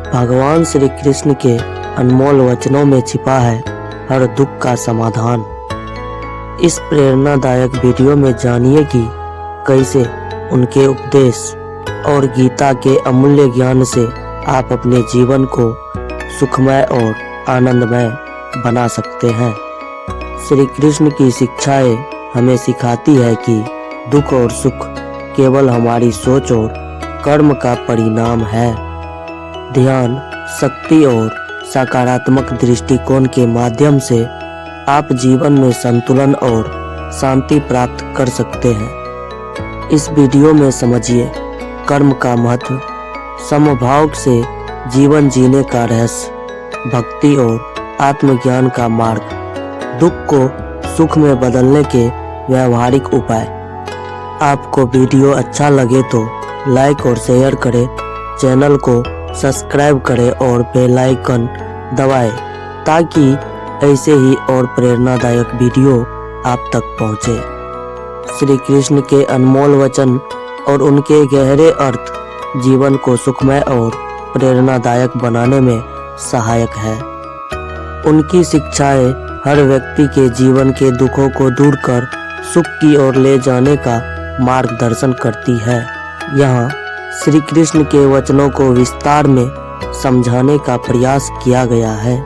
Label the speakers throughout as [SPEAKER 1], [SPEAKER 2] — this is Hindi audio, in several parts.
[SPEAKER 1] भगवान श्री कृष्ण के अनमोल वचनों में छिपा है हर दुख का समाधान। इस प्रेरणादायक वीडियो में जानिए कि कैसे उनके उपदेश और गीता के अमूल्य ज्ञान से आप अपने जीवन को सुखमय और आनंदमय बना सकते हैं। श्री कृष्ण की शिक्षाएं हमें सिखाती है कि दुख और सुख केवल हमारी सोच और कर्म का परिणाम है। ध्यान, शक्ति और सकारात्मक दृष्टिकोण के माध्यम से आप जीवन में संतुलन और शांति प्राप्त कर सकते हैं। इस वीडियो में समझिए कर्म का महत्व, समभाव से जीवन जीने का रहस्य, भक्ति और आत्मज्ञान का मार्ग, दुख को सुख में बदलने के व्यावहारिक उपाय। आपको वीडियो अच्छा लगे तो लाइक और शेयर करें, चैनल को सब्सक्राइब करें और बेल आइकन दबाएं ताकि ऐसे ही और प्रेरणादायक वीडियो आप तक पहुंचे। श्री कृष्ण के अनमोल वचन और उनके गहरे अर्थ जीवन को सुखमय और प्रेरणादायक बनाने में सहायक है। उनकी शिक्षाएं हर व्यक्ति के जीवन के दुखों को दूर कर सुख की ओर ले जाने का मार्गदर्शन करती है। यहाँ श्री कृष्ण के वचनों को विस्तार में समझाने का प्रयास किया गया है।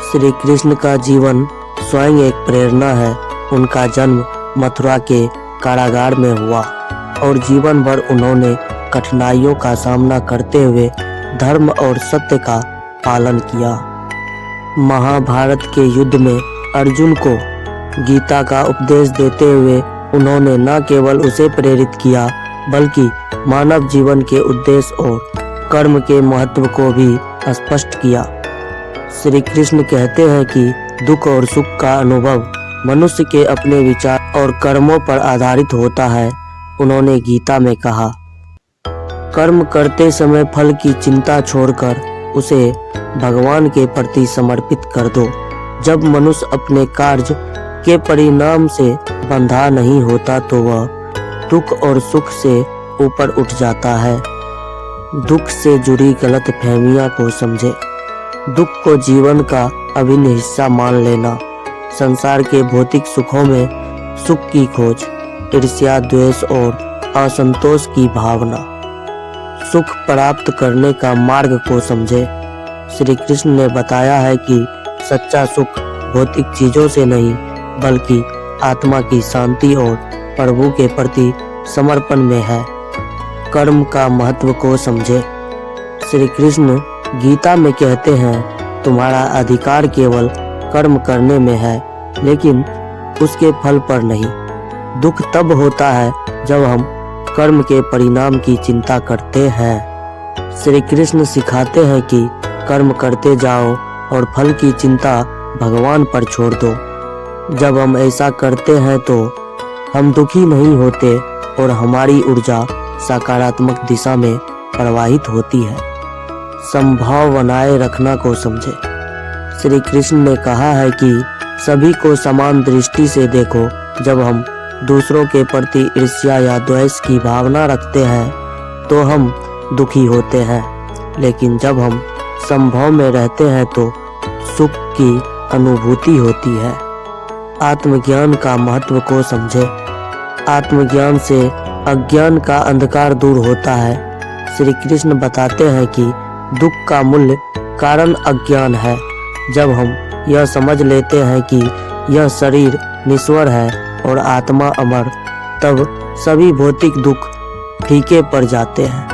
[SPEAKER 1] श्री कृष्ण का जीवन स्वयं एक प्रेरणा है। उनका जन्म मथुरा के कारागार में हुआ और जीवन भर उन्होंने कठिनाइयों का सामना करते हुए धर्म और सत्य का पालन किया। महाभारत के युद्ध में अर्जुन को गीता का उपदेश देते हुए उन्होंने न केवल उसे प्रेरित किया बल्कि मानव जीवन के उद्देश्य और कर्म के महत्व को भी स्पष्ट किया। श्री कृष्ण कहते हैं कि दुख और सुख का अनुभव मनुष्य के अपने विचार और कर्मों पर आधारित होता है। उन्होंने गीता में कहा, कर्म करते समय फल की चिंता छोड़कर उसे भगवान के प्रति समर्पित कर दो। जब मनुष्य अपने कार्य के परिणाम से बंधा नहीं होता तो वह दुख और सुख से ऊपर उठ जाता है। दुख से जुड़ी गलतफहमियां को समझे। दुख को जीवन का अभिन्न हिस्सा मान लेना, संसार के भौतिक सुखों में सुख की खोज, ईर्ष्या, द्वेष और असंतोष की भावना, सुख प्राप्त करने का मार्ग को समझे। श्री कृष्ण ने बताया है कि सच्चा सुख भौतिक चीजों से नहीं बल्कि आत्मा की शांति और प्रभु के प्रति समर्पण में है। कर्म का महत्व को समझे। श्री कृष्ण गीता में कहते हैं, तुम्हारा अधिकार केवल कर्म करने में है लेकिन उसके फल पर नहीं। दुख तब होता है जब हम कर्म के परिणाम की चिंता करते हैं। श्री कृष्ण सिखाते हैं कि कर्म करते जाओ और फल की चिंता भगवान पर छोड़ दो। जब हम ऐसा करते हैं तो हम दुखी नहीं होते और हमारी ऊर्जा सकारात्मक दिशा में प्रवाहित होती है। समभाव बनाए रखना को समझे। श्री कृष्ण ने कहा है कि सभी को समान दृष्टि से देखो। जब हम दूसरों के प्रति ईर्ष्या या द्वेष की भावना रखते हैं तो हम दुखी होते हैं, लेकिन जब हम समभाव में रहते हैं तो सुख की अनुभूति होती है। आत्मज्ञान का महत्व को समझे। आत्मज्ञान से अज्ञान का अंधकार दूर होता है। श्री कृष्ण बताते हैं कि दुख का मूल कारण अज्ञान है। जब हम यह समझ लेते हैं कि यह शरीर नश्वर है और आत्मा अमर, तब सभी भौतिक दुख फीके पड़ जाते हैं।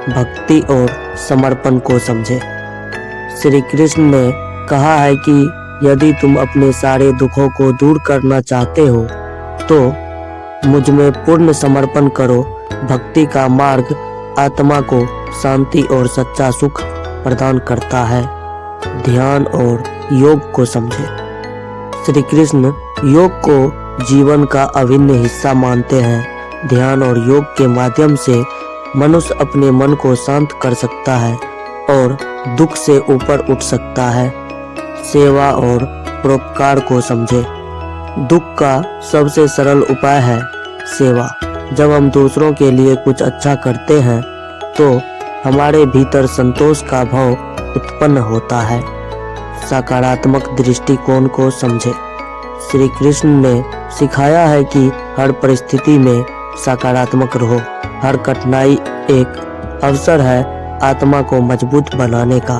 [SPEAKER 1] भक्ति और समर्पण को समझे। श्री कृष्ण ने कहा है कि यदि तुम अपने सारे दुखों को दूर करना चाहते हो तो मुझ में पूर्ण समर्पण करो। भक्ति का मार्ग आत्मा को शांति और सच्चा सुख प्रदान करता है। ध्यान और योग को समझे। श्री कृष्ण योग को जीवन का अभिन्न हिस्सा मानते हैं। ध्यान और योग के माध्यम से मनुष्य अपने मन को शांत कर सकता है और दुख से ऊपर उठ सकता है। सेवा और परोपकार को समझे। दुख का सबसे सरल उपाय है सेवा। जब हम दूसरों के लिए कुछ अच्छा करते हैं तो हमारे भीतर संतोष का भाव उत्पन्न होता है। सकारात्मक दृष्टिकोण को समझे। श्री कृष्ण ने सिखाया है कि हर परिस्थिति में सकारात्मक रहो। हर कठिनाई एक अवसर है आत्मा को मजबूत बनाने का।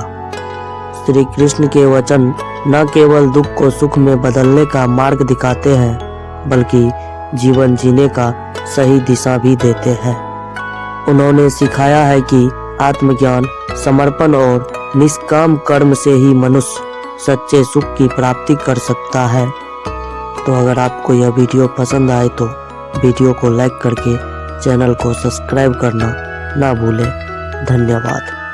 [SPEAKER 1] श्री कृष्ण के वचन न केवल दुख को सुख में बदलने का मार्ग दिखाते हैं, बल्कि जीवन जीने का सही दिशा भी देते हैं। उन्होंने सिखाया है कि आत्मज्ञान, समर्पण और निष्काम कर्म से ही मनुष्य सच्चे सुख की प्राप्ति कर सकता है। तो अगर आपको यह वीडियो पसंद आए तो वीडियो को लाइक करके चैनल को सब्सक्राइब करना ना भूलें। धन्यवाद।